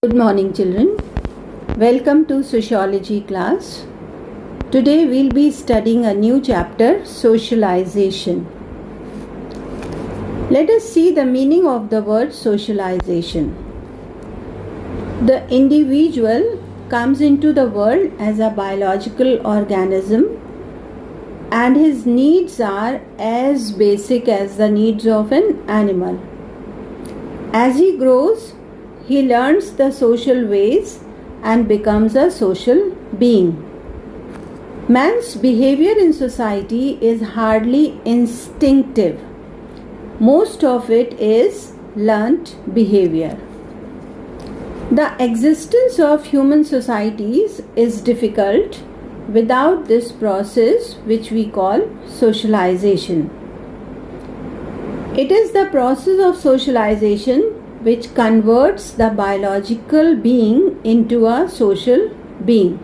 Good morning, children. Welcome to sociology class. Today we'll be studying a new chapter, socialization. Let us see the meaning of the word socialization. The individual comes into the world as a biological organism, and his needs are as basic as the needs of an animal. As he grows, he learns the social ways and becomes a social being. Man's behavior in society is hardly instinctive. Most of it is learnt behavior. The existence of human societies is difficult without this process which we call socialization. It is the process of socialization which converts the biological being into a social being.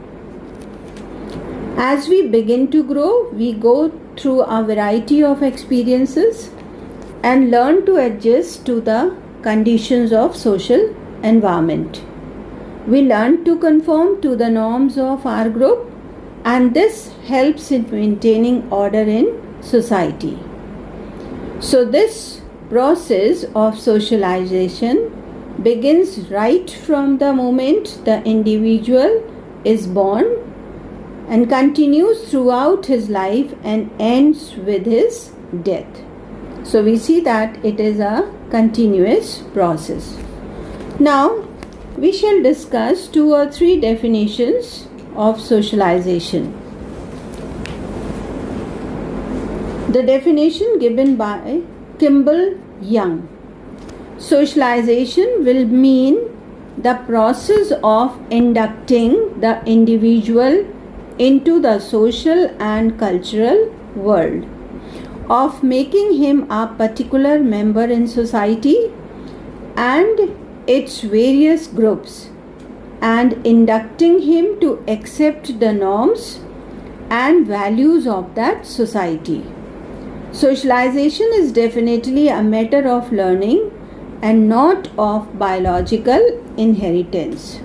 As we begin to grow, we go through a variety of experiences and learn to adjust to the conditions of social environment. We learn to conform to the norms of our group, and this helps in maintaining order in society. So this process of socialization begins right from the moment the individual is born and continues throughout his life and ends with his death. So we see that it is a continuous process. Now we shall discuss 2 or 3 definitions of socialization. The definition given by Kimball Young. Socialization will mean the process of inducting the individual into the social and cultural world, of making him a particular member in society and its various groups, and inducting him to accept the norms and values of that society. Socialization is definitely a matter of learning and not of biological inheritance.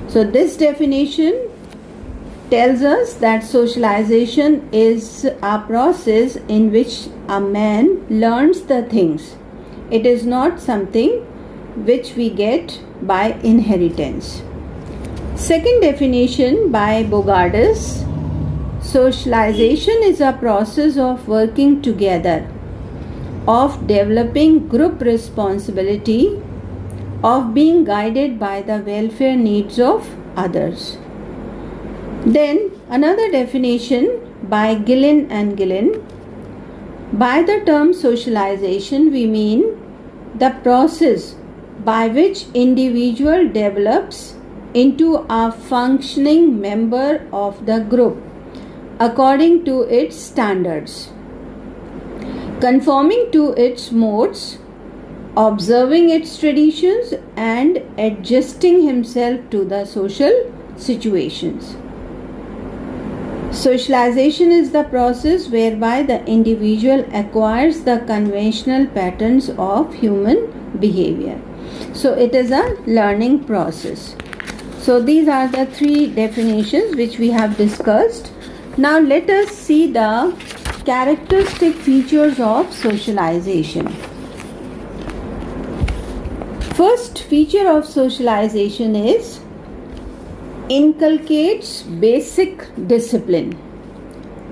So this definition tells us that socialization is a process in which a man learns the things. It is not something which we get by inheritance. Second definition by Bogardus. Socialization is a process of working together, of developing group responsibility, of being guided by the welfare needs of others. Then another definition by Gillen and Gillen. By the term socialization we mean the process by which individual develops into a functioning member of the group according to its standards, conforming to its modes, observing its traditions, and adjusting himself to the social situations. Socialization is the process whereby the individual acquires the conventional patterns of human behavior. So it is a learning process. So these are the 3 definitions which we have discussed. Now let us see the characteristic features of socialization. First feature of socialization is inculcates basic discipline.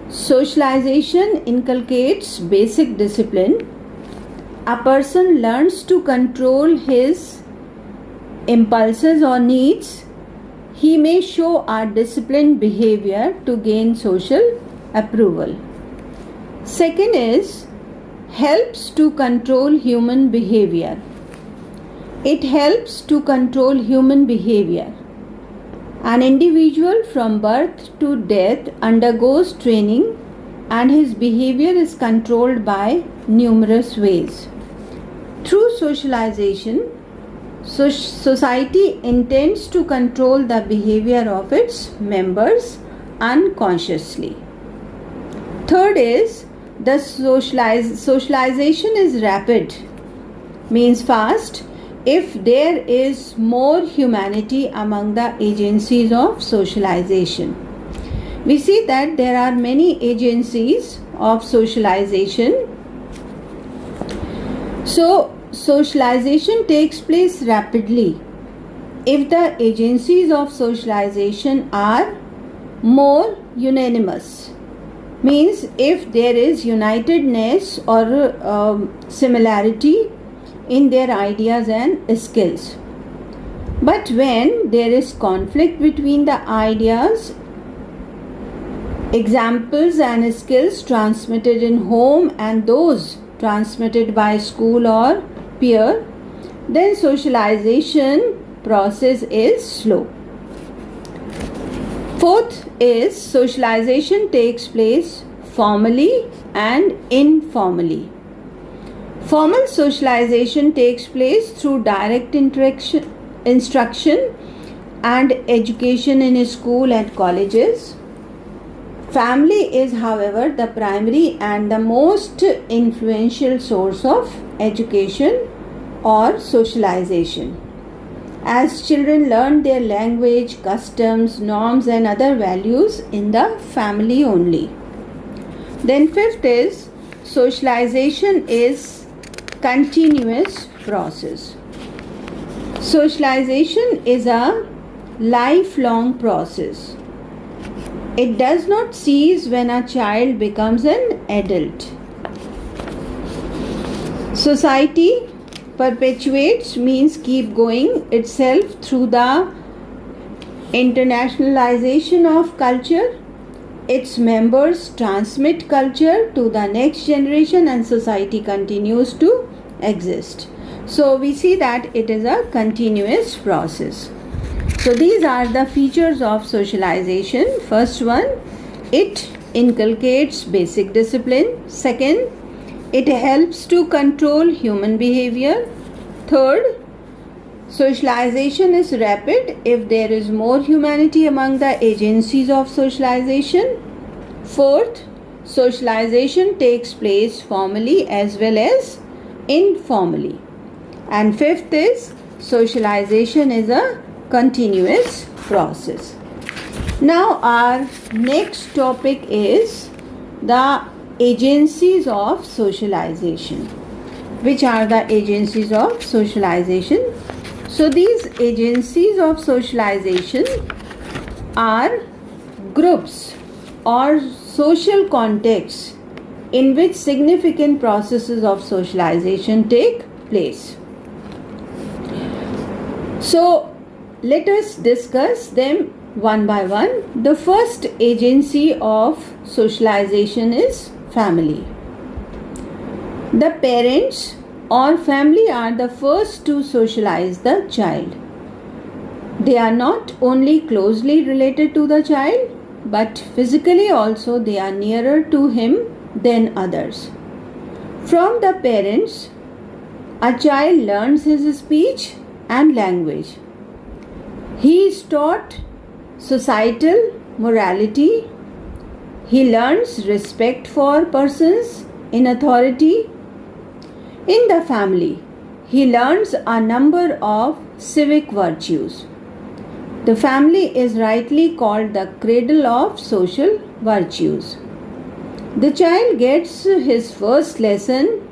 Socialization inculcates basic discipline. A person learns to control his impulses or needs. He may show a disciplined behavior to gain social approval. Second is helps to control human behavior. It helps to control human behavior. An individual from birth to death undergoes training and his behavior is controlled by numerous ways. Through socialization, society intends to control the behavior of its members unconsciously. Third is the socialization is rapid, means fast. if there is more humanity among the agencies of socialization. We see that there are many agencies of socialization. So, socialization takes place rapidly if the agencies of socialization are more unanimous. Means if there is unitedness or similarity in their ideas and skills. But when there is conflict between the ideas, examples and skills transmitted in home and those transmitted by school or peer, then socialization process is slow. Fourth is socialization takes place formally and informally. Formal socialization takes place through direct instruction and education in school and colleges. Family is, however, the primary and the most influential source of education or socialization, as children learn their language, customs, norms and other values in the family only. Then fifth is socialization is continuous process. Socialization is a lifelong process. It does not cease when a child becomes an adult. Society perpetuates means keep going itself through the internationalization of culture. Its members transmit culture to the next generation and society continues to exist. So we see that it is a continuous process. So these are the features of socialization. First one, it inculcates basic discipline. Second, it helps to control human behavior. Third, socialization is rapid if there is more humanity among the agencies of socialization. Fourth, socialization takes place formally as well as informally. And fifth is socialization is a continuous process. Now our next topic is the agencies of socialization. Which are the agencies of socialization? So these agencies of socialization are groups or social contexts in which significant processes of socialization take place. So let us discuss them one by one. The first agency of socialization is family. The parents or family are the first to socialize the child. They are not only closely related to the child, but physically also they are nearer to him than others. From the parents, a child learns his speech and language. He is taught societal morality. He learns respect for persons in authority. In the family, he learns a number of civic virtues. The family is rightly called the cradle of social virtues. The child gets his first lesson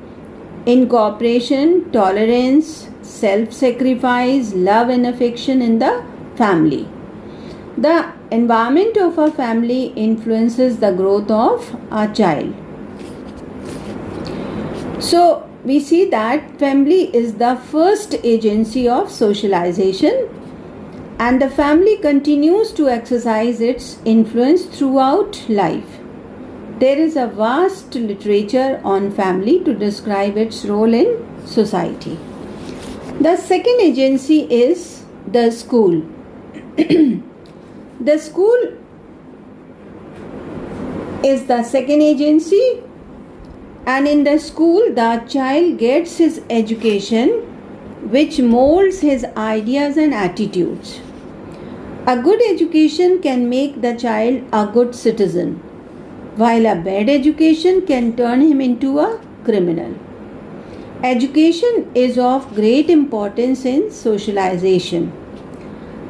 in cooperation, tolerance, self-sacrifice, love and affection in the family. The environment of a family influences the growth of a child. So we see that family is the first agency of socialization, and the family continues to exercise its influence throughout life. There is a vast literature on family to describe its role in society. The second agency is the school. The school is the second agency, and in the school the child gets his education which molds his ideas and attitudes. A good education can make the child a good citizen, while a bad education can turn him into a criminal. Education is of great importance in socialization.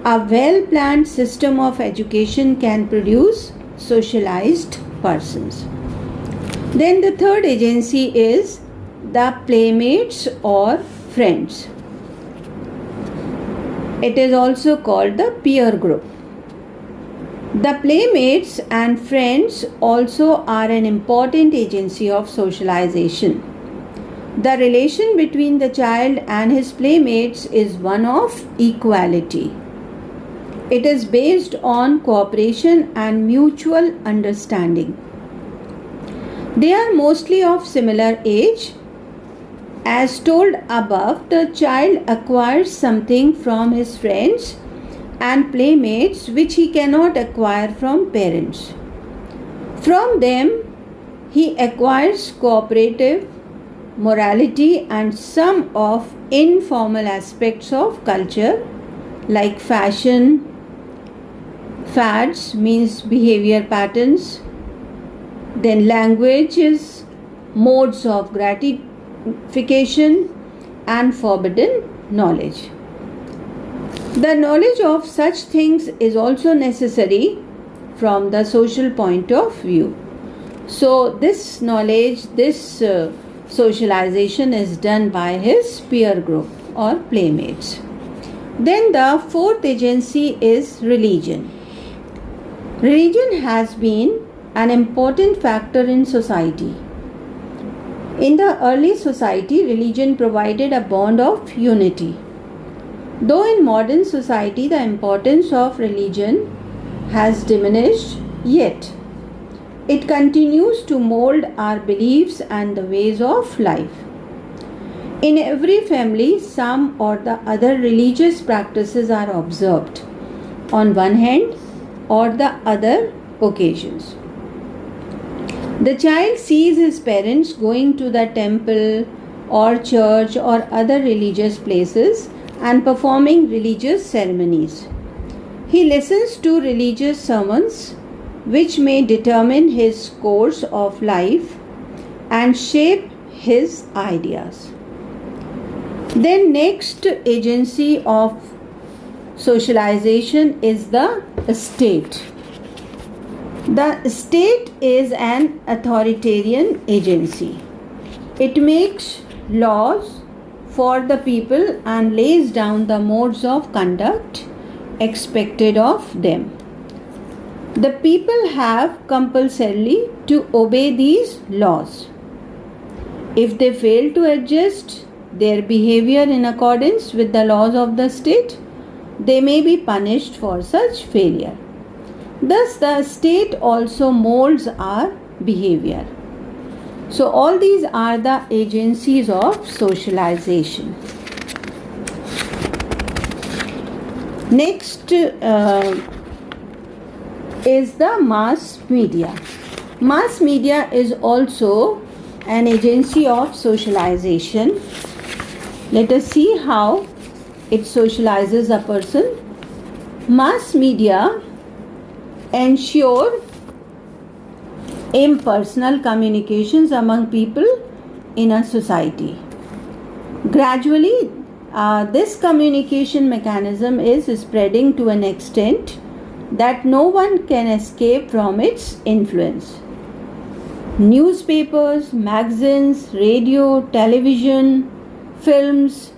A well planned system of education can produce socialized persons. Then the third agency is the playmates or friends. It is also called the peer group. The playmates and friends also are an important agency of socialization. The relation between the child and his playmates is one of equality. It is based on cooperation and mutual understanding. They are mostly of similar age. As told above, the child acquires something from his friends and playmates which he cannot acquire from parents. From them, he acquires cooperative, morality, and some of informal aspects of culture like fashion, fads means behavior patterns, then languages, modes of gratification, and forbidden knowledge. The knowledge of such things is also necessary from the social point of view. So, this knowledge, this socialization is done by his peer group or playmates. Then the fourth agency is religion. Religion has been an important factor in society. In the early society, religion provided a bond of unity. Though in modern society the importance of religion has diminished, yet it continues to mold our beliefs and the ways of life. In every family, some or the other religious practices are observed on one hand or the other occasions. The child sees his parents going to the temple or church or other religious places and performing religious ceremonies. He listens to religious sermons which may determine his course of life and shape his ideas. Then next agency of socialization is the state. The state is an authoritarian agency. It makes laws for the people and lays down the modes of conduct expected of them. The people have compulsorily to obey these laws. If they fail to adjust their behavior in accordance with the laws of the state, they may be punished for such failure. Thus, the state also molds our behavior. So, all these are the agencies of socialization. Next is the mass media. Mass media is also an agency of socialization. Let us see how it socializes a person. Mass media ensure impersonal communications among people in a society. Gradually, this communication mechanism is spreading to an extent that no one can escape from its influence. Newspapers, magazines, radio, television, films,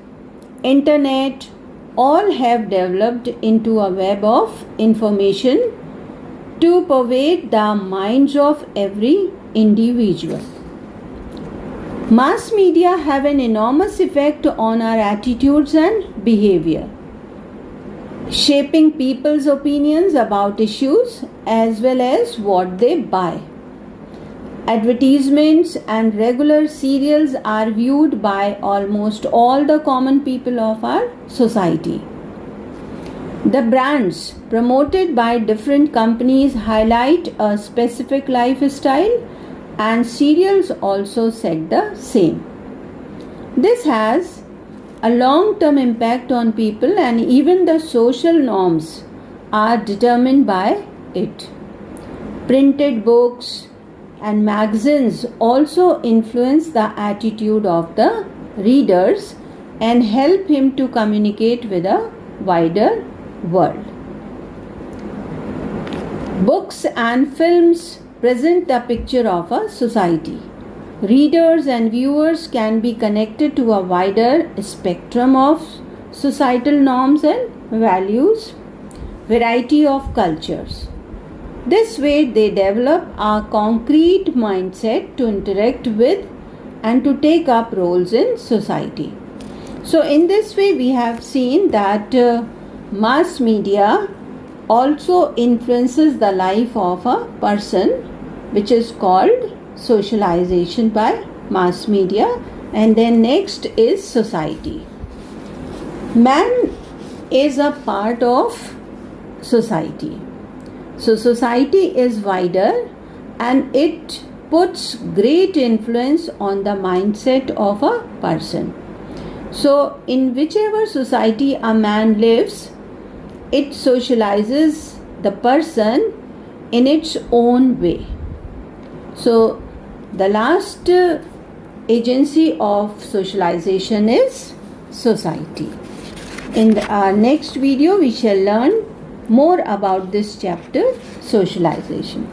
internet all have developed into a web of information to pervade the minds of every individual. Mass media have an enormous effect on our attitudes and behavior, shaping people's opinions about issues as well as what they buy. Advertisements and regular serials are viewed by almost all the common people of our society. The brands promoted by different companies highlight a specific lifestyle, and serials also set the same. This has a long-term impact on people, and even the social norms are determined by it. Printed books and magazines also influence the attitude of the readers and help him to communicate with a wider world. Books and films present the picture of a society. Readers and viewers can be connected to a wider spectrum of societal norms and values, variety of cultures. This way they develop a concrete mindset to interact with and to take up roles in society. So in this way we have seen that mass media also influences the life of a person, which is called socialization by mass media, and then next is society. Man is a part of society. So society is wider and it puts great influence on the mindset of a person. So in whichever society a man lives, it socializes the person in its own way. So the last agency of socialization is society. In our next video we shall learn more about this chapter, socialization.